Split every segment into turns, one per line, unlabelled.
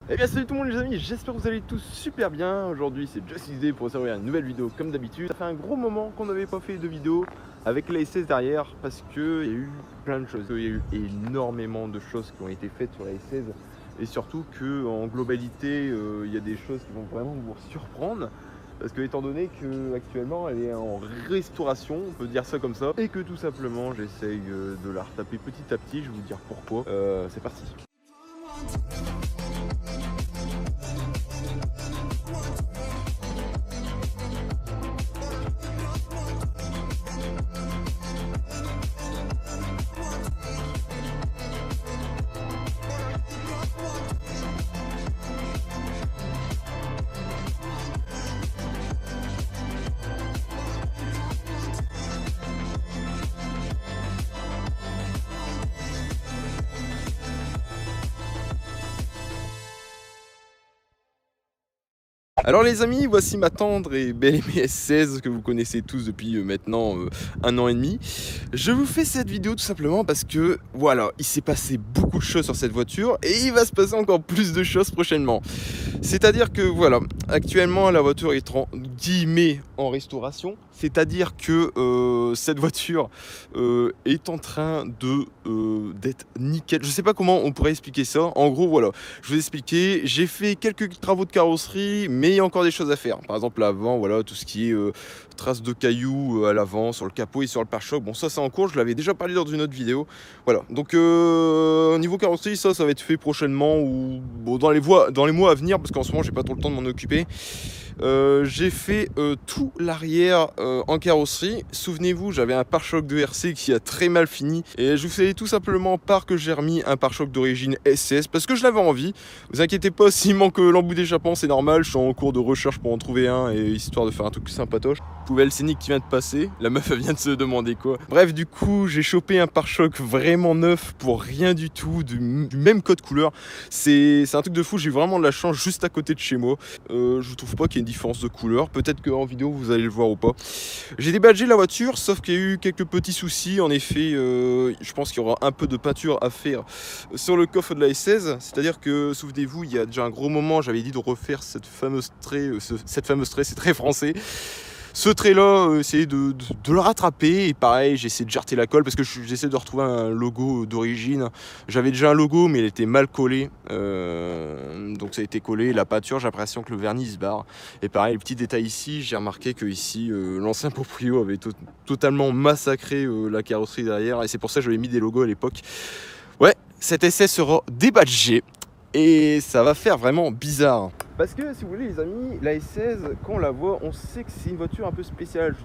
Eh bien salut tout le monde les amis, j'espère que vous allez tous super bien. Aujourd'hui c'est JustXD pour vous servir une nouvelle vidéo comme d'habitude. Ça fait un gros moment qu'on n'avait pas fait de vidéo avec la S16 derrière parce qu'il y a eu plein de choses. Il y a eu énormément de choses qui ont été faites sur la S16 et surtout qu'en globalité il y a des choses qui vont vraiment vous surprendre. Parce que étant donné qu'actuellement elle est en restauration, on peut dire ça comme ça, et que tout simplement j'essaye de la retaper petit à petit, je vais vous dire pourquoi. C'est parti. Alors les amis, voici ma tendre et belle aimée S16 que vous connaissez tous depuis maintenant 1 an et demi. Je vous fais cette vidéo tout simplement parce que voilà, il s'est passé beaucoup de choses sur cette voiture et il va se passer encore plus de choses prochainement. C'est-à-dire que voilà, actuellement la voiture est en guillemets en restauration. C'est-à-dire que cette voiture est en train d'être nickel. Je sais pas comment on pourrait expliquer ça. En gros, voilà, je vous expliquer. J'ai fait quelques travaux de carrosserie, mais il y a encore des choses à faire. Par exemple, l'avant, voilà, tout ce qui est traces de cailloux à l'avant, sur le capot et sur le pare-choc. Bon, ça c'est en cours. Je l'avais déjà parlé dans une autre vidéo. Voilà. Donc au niveau carrosserie, ça va être fait prochainement ou bon, dans les mois à venir, parce qu'en ce moment, j'ai pas trop le temps de m'en occuper. J'ai fait tout l'arrière en carrosserie. Souvenez-vous, j'avais un pare-choc de RC qui a très mal fini et je vous fais tout simplement part que j'ai remis un pare-choc d'origine SS parce que je l'avais envie. Vous inquiétez pas, s'il manque l'embout d'échappement, c'est normal, je suis en cours de recherche pour en trouver un et histoire de faire un truc sympatoche. Poubelle scénique qui vient de passer, la meuf elle vient de se demander quoi. Bref, du coup, j'ai chopé un pare-choc vraiment neuf pour rien du tout, du même code couleur. C'est un truc de fou, j'ai vraiment de la chance juste à côté de chez moi. Je trouve pas qu'il y ait une différence de couleur, peut-être qu'en vidéo vous allez le voir ou pas. J'ai débadgé la voiture, sauf qu'il y a eu quelques petits soucis. En effet, je pense qu'il y aura un peu de peinture à faire sur le coffre de la S16. C'est-à-dire que, souvenez-vous, il y a déjà un gros moment, j'avais dit de refaire cette fameuse trait, c'est très français. Ce trait-là, essayer de le rattraper. Et pareil, j'ai essayé de jarter la colle parce que j'essaie de retrouver un logo d'origine. J'avais déjà un logo, mais il était mal collé. Donc ça a été collé. La peinture, j'ai l'impression que le vernis se barre. Et pareil, le petit détail ici, j'ai remarqué que ici, l'ancien proprio avait totalement massacré la carrosserie derrière. Et c'est pour ça que j'avais mis des logos à l'époque. Ouais, cet essai sera débadgé. Et ça va faire vraiment bizarre. Parce que si vous voulez les amis, la S16, quand on la voit, on sait que c'est une voiture un peu spéciale.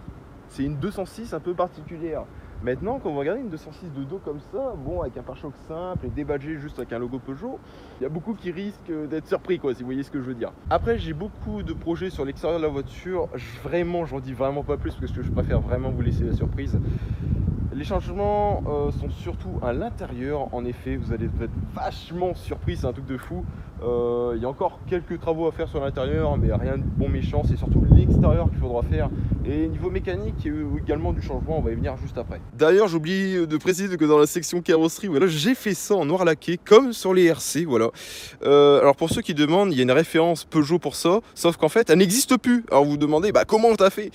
C'est une 206 un peu particulière. Maintenant, quand vous regardez une 206 de dos comme ça, bon, avec un pare-choc simple et débadgé juste avec un logo Peugeot, il y a beaucoup qui risquent d'être surpris, quoi, si vous voyez ce que je veux dire. Après, j'ai beaucoup de projets sur l'extérieur de la voiture. Vraiment, j'en dis vraiment pas plus parce que je préfère vraiment vous laisser la surprise. Les changements sont surtout à l'intérieur. En effet, vous allez être vachement surpris, c'est un truc de fou. Il y a encore quelques travaux à faire sur l'intérieur, mais rien de bon méchant. C'est surtout l'extérieur qu'il faudra faire. Et niveau mécanique, il y a eu également du changement, on va y venir juste après. D'ailleurs, j'oublie de préciser que dans la section carrosserie, voilà, j'ai fait ça en noir laqué, comme sur les RC, voilà. Alors pour ceux qui demandent, il y a une référence Peugeot pour ça, sauf qu'en fait, elle n'existe plus. Alors vous vous demandez, bah comment t'as fait?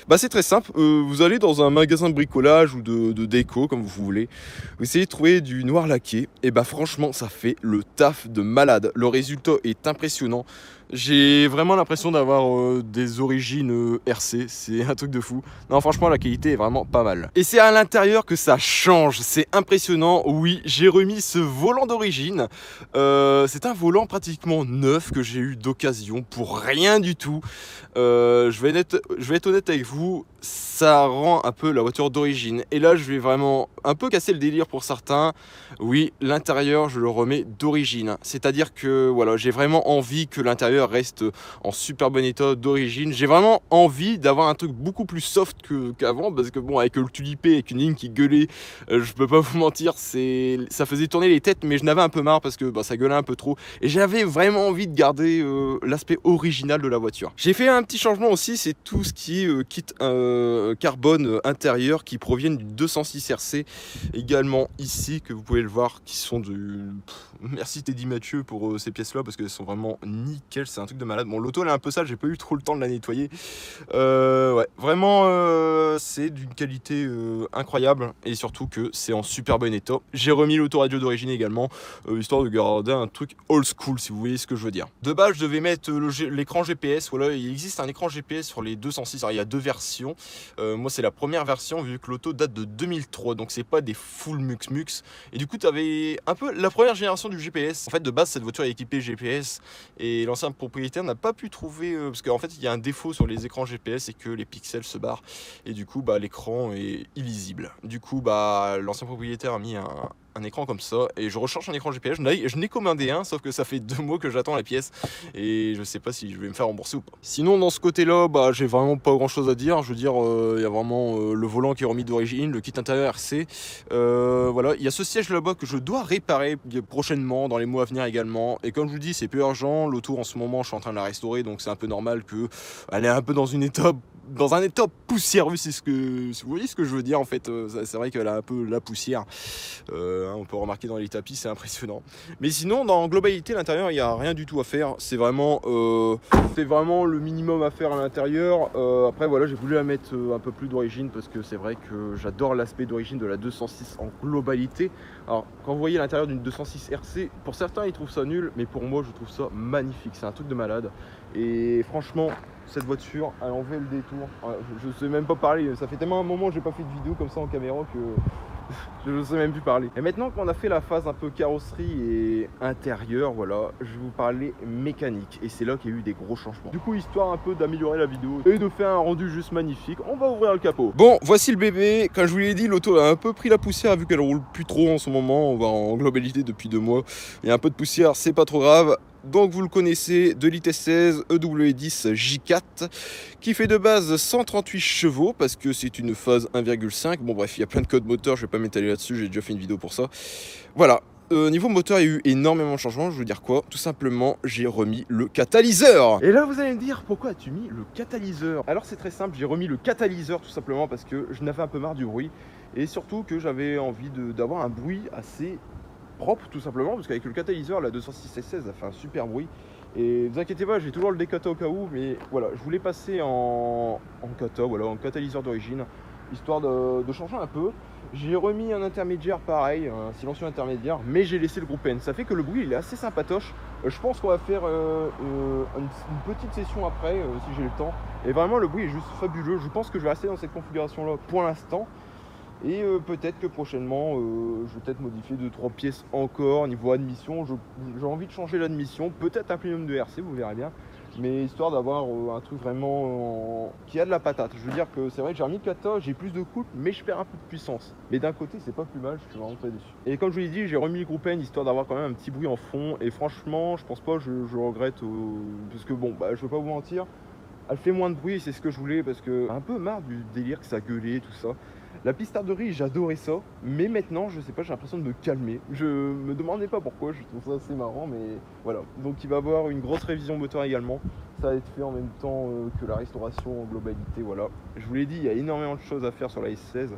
Bah c'est très simple, vous allez dans un magasin de bricolage ou de déco, comme vous voulez, vous essayez de trouver du noir laqué, et bah franchement, ça fait le taf de malade. Le résultat est impressionnant. J'ai vraiment l'impression d'avoir des origines RC, c'est un truc de fou. Non, franchement, la qualité est vraiment pas mal. Et c'est à l'intérieur que ça change, c'est impressionnant. Oui, j'ai remis ce volant d'origine. C'est un volant pratiquement neuf que j'ai eu d'occasion pour rien du tout. Je vais être honnête avec vous, ça rend un peu la voiture d'origine. Et là, je vais vraiment un peu casser le délire pour certains. Oui, l'intérieur, je le remets d'origine. C'est-à-dire que voilà, j'ai vraiment envie que l'intérieur reste en super bon état d'origine. J'ai vraiment envie d'avoir un truc beaucoup plus soft qu'avant, parce que bon, avec le tulipé, avec une ligne qui gueulait, je peux pas vous mentir, ça faisait tourner les têtes, mais je n'avais un peu marre parce que bah, ça gueulait un peu trop. Et j'avais vraiment envie de garder l'aspect original de la voiture. J'ai fait un petit changement aussi, c'est tout ce qui est kit carbone intérieur qui proviennent du 206 RC, également ici, que vous pouvez le voir, qui sont merci Teddy Mathieu pour ces pièces là parce qu'elles sont vraiment nickel, c'est un truc de malade. Bon, l'auto elle est un peu sale, j'ai pas eu trop le temps de la nettoyer. Ouais, vraiment c'est d'une qualité incroyable et surtout que c'est en super bon état. J'ai remis l'autoradio d'origine également, histoire de garder un truc old school si vous voyez ce que je veux dire. De base je devais mettre l'écran GPS, voilà, il existe un écran GPS sur les 206, alors il y a deux versions. Moi c'est la première version vu que l'auto date de 2003, donc c'est pas des full mux. Et du coup tu avais un peu la première génération du GPS. En fait de base cette voiture est équipée GPS et l'ancien propriétaire n'a pas pu trouver, parce qu'en fait il y a un défaut sur les écrans GPS et que les pixels se barrent et du coup bah, l'écran est illisible. Du coup bah, l'ancien propriétaire a mis un écran comme ça et je recherche un écran GPS. Je n'ai commandé un, sauf que ça fait 2 mois que j'attends la pièce et je sais pas si je vais me faire rembourser ou pas. Sinon dans ce côté là bah, j'ai vraiment pas grand chose à dire. Je veux dire il y a vraiment le volant qui est remis d'origine, le kit intérieur RC, voilà, il y a ce siège là bas que je dois réparer prochainement dans les mois à venir également et comme je vous dis c'est peu urgent, l'auto en ce moment je suis en train de la restaurer donc c'est un peu normal qu'elle est un peu dans un état poussiéreux, c'est ce que vous voyez ce que je veux dire en fait. C'est vrai qu'elle a un peu la poussière, on peut remarquer dans les tapis, c'est impressionnant. Mais sinon dans globalité l'intérieur il n'y a rien du tout à faire, c'est vraiment le minimum à faire à l'intérieur. Après voilà, j'ai voulu la mettre un peu plus d'origine parce que c'est vrai que j'adore l'aspect d'origine de la 206 en globalité. Alors quand vous voyez l'intérieur d'une 206 RC, pour certains ils trouvent ça nul, mais pour moi je trouve ça magnifique, c'est un truc de malade. Et franchement cette voiture elle en fait le détour. Je sais même pas parler, ça fait tellement un moment que j'ai pas fait de vidéo comme ça en caméra que je ne sais même plus parler. Et maintenant qu'on a fait la phase un peu carrosserie et intérieur, voilà, je vais vous parler mécanique. Et c'est là qu'il y a eu des gros changements. Du coup, histoire un peu d'améliorer la vidéo et de faire un rendu juste magnifique, on va ouvrir le capot. Bon, voici le bébé. Comme je vous l'ai dit, l'auto a un peu pris la poussière vu qu'elle roule plus trop en ce moment. On va en globalité depuis 2 mois. Il y a un peu de poussière, c'est pas trop grave. Donc vous le connaissez, 2 litres 16 EW10 J4 qui fait de base 138 chevaux parce que c'est une phase 1,5. Bon bref, il y a plein de codes moteurs, je vais pas m'étaler là-dessus, j'ai déjà fait une vidéo pour ça. Voilà, niveau moteur, il y a eu énormément de changements. Je veux dire quoi? Tout simplement, j'ai remis le catalyseur. Et là, vous allez me dire, pourquoi as-tu mis le catalyseur? Alors c'est très simple, j'ai remis le catalyseur tout simplement parce que je n'avais un peu marre du bruit et surtout que j'avais envie d'avoir un bruit assez propre tout simplement parce qu'avec le catalyseur la 206 16 ça fait un super bruit et ne vous inquiétez pas, j'ai toujours le décata au cas où, mais voilà, je voulais passer en cata, voilà, en catalyseur d'origine histoire de changer un peu. J'ai remis un intermédiaire pareil, un silencieux intermédiaire, mais j'ai laissé le groupe N, ça fait que le bruit il est assez sympatoche. Je pense qu'on va faire une petite session après si j'ai le temps, et vraiment le bruit est juste fabuleux. Je pense que je vais rester dans cette configuration là pour l'instant. Et peut-être que prochainement, je vais peut-être modifier 2-3 pièces encore niveau admission. J'ai envie de changer l'admission, peut-être un plénium de RC, vous verrez bien. Mais histoire d'avoir un truc vraiment qui a de la patate. Je veux dire que c'est vrai que j'ai remis le kata, j'ai plus de couple, mais je perds un peu de puissance. Mais d'un côté, c'est pas plus mal, je suis vraiment très déçu. Et comme je vous l'ai dit, j'ai remis le groupe N histoire d'avoir quand même un petit bruit en fond. Et franchement, je pense pas, je regrette. Parce que bon, bah, je veux pas vous mentir, elle fait moins de bruit, c'est ce que je voulais, parce que un peu marre du délire que ça gueulait, tout ça. La pistarderie, j'adorais ça, mais maintenant, je sais pas, j'ai l'impression de me calmer. Je me demandais pas pourquoi, je trouve ça assez marrant, mais voilà. Donc il va y avoir une grosse révision moteur également. Ça va être fait en même temps que la restauration en globalité, voilà. Je vous l'ai dit, il y a énormément de choses à faire sur la S16,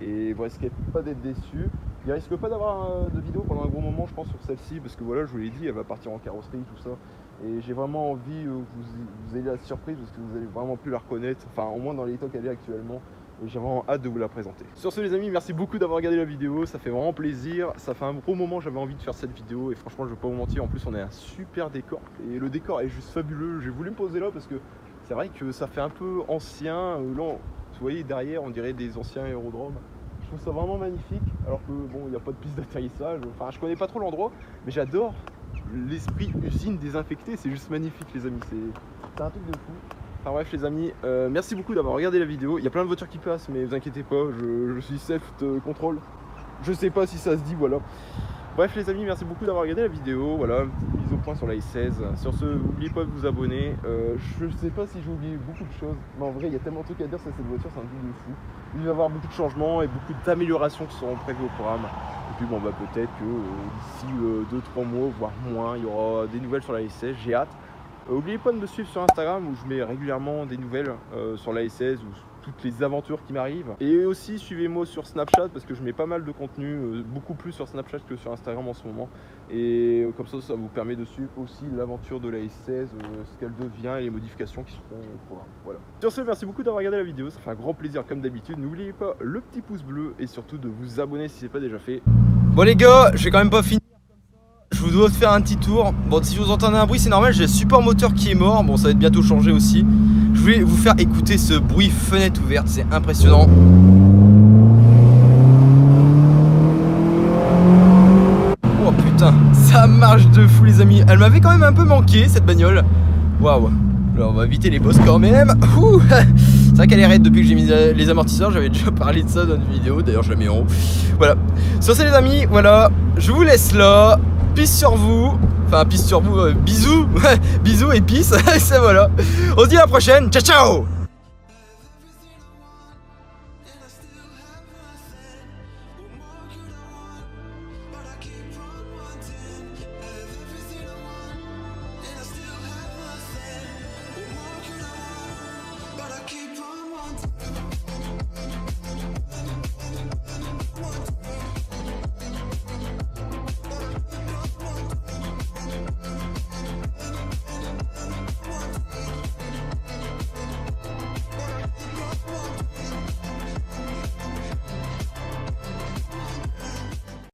et vous risquez pas d'être déçus. Il risque pas d'avoir de vidéo pendant un gros moment, je pense, sur celle-ci, parce que voilà, je vous l'ai dit, elle va partir en carrosserie, tout ça. Et j'ai vraiment envie que vous ayez la surprise, parce que vous allez vraiment plus la reconnaître, enfin au moins dans l'état qu'elle est actuellement. Et j'ai vraiment hâte de vous la présenter. Sur ce les amis, merci beaucoup d'avoir regardé la vidéo, ça fait vraiment plaisir. Ça fait un gros moment que j'avais envie de faire cette vidéo et franchement je vais pas vous mentir, en plus on a un super décor. Et le décor est juste fabuleux, j'ai voulu me poser là parce que c'est vrai que ça fait un peu ancien. Là, vous voyez derrière on dirait des anciens aérodromes. Je trouve ça vraiment magnifique, alors que bon il n'y a pas de piste d'atterrissage. Enfin je connais pas trop l'endroit, mais j'adore l'esprit usine désinfectée, c'est juste magnifique les amis, c'est un truc de fou. Enfin bref les amis, merci beaucoup d'avoir regardé la vidéo. Il y a plein de voitures qui passent, mais vous inquiétez pas, je suis self-control. Je sais pas si ça se dit, voilà. Bref les amis, merci beaucoup d'avoir regardé la vidéo. Voilà, une petite mise au point sur la S16. Sur ce, n'oubliez pas de vous abonner. Je sais pas si j'ai oublié beaucoup de choses, mais en vrai il y a tellement de trucs à dire sur cette voiture, c'est un truc de fou. Il va y avoir beaucoup de changements et beaucoup d'améliorations qui seront prévues au programme. Et puis bon bah peut-être que d'ici 2-3 mois, voire moins, il y aura des nouvelles sur la S16, j'ai hâte. N'oubliez pas de me suivre sur Instagram où je mets régulièrement des nouvelles sur la S16 ou toutes les aventures qui m'arrivent. Et aussi suivez-moi sur Snapchat parce que je mets pas mal de contenu, beaucoup plus sur Snapchat que sur Instagram en ce moment. Et comme ça vous permet de suivre aussi l'aventure de la S16, ce qu'elle devient et les modifications qui seront au programme. Voilà. Sur ce, merci beaucoup d'avoir regardé la vidéo, ça fait un grand plaisir comme d'habitude. N'oubliez pas le petit pouce bleu et surtout de vous abonner si ce n'est pas déjà fait. Bon les gars, je vais quand même pas finir. Je vous dois faire un petit tour. Bon, si vous entendez un bruit, c'est normal, j'ai le support moteur qui est mort. Bon, ça va être bientôt changé aussi. Je voulais vous faire écouter ce bruit fenêtre ouverte, c'est impressionnant. Oh putain, ça marche de fou les amis. Elle m'avait quand même un peu manqué cette bagnole. Waouh. Alors on va éviter les bosses quand même. C'est vrai qu'elle est raide depuis que j'ai mis les amortisseurs. J'avais déjà parlé de ça dans une vidéo. D'ailleurs je la mets en haut. Voilà. Sur ce les amis, voilà. Je vous laisse là. Peace sur vous. Enfin peace sur vous. Bisous. Bisous et peace. Ça voilà. On se dit à la prochaine. Ciao ciao.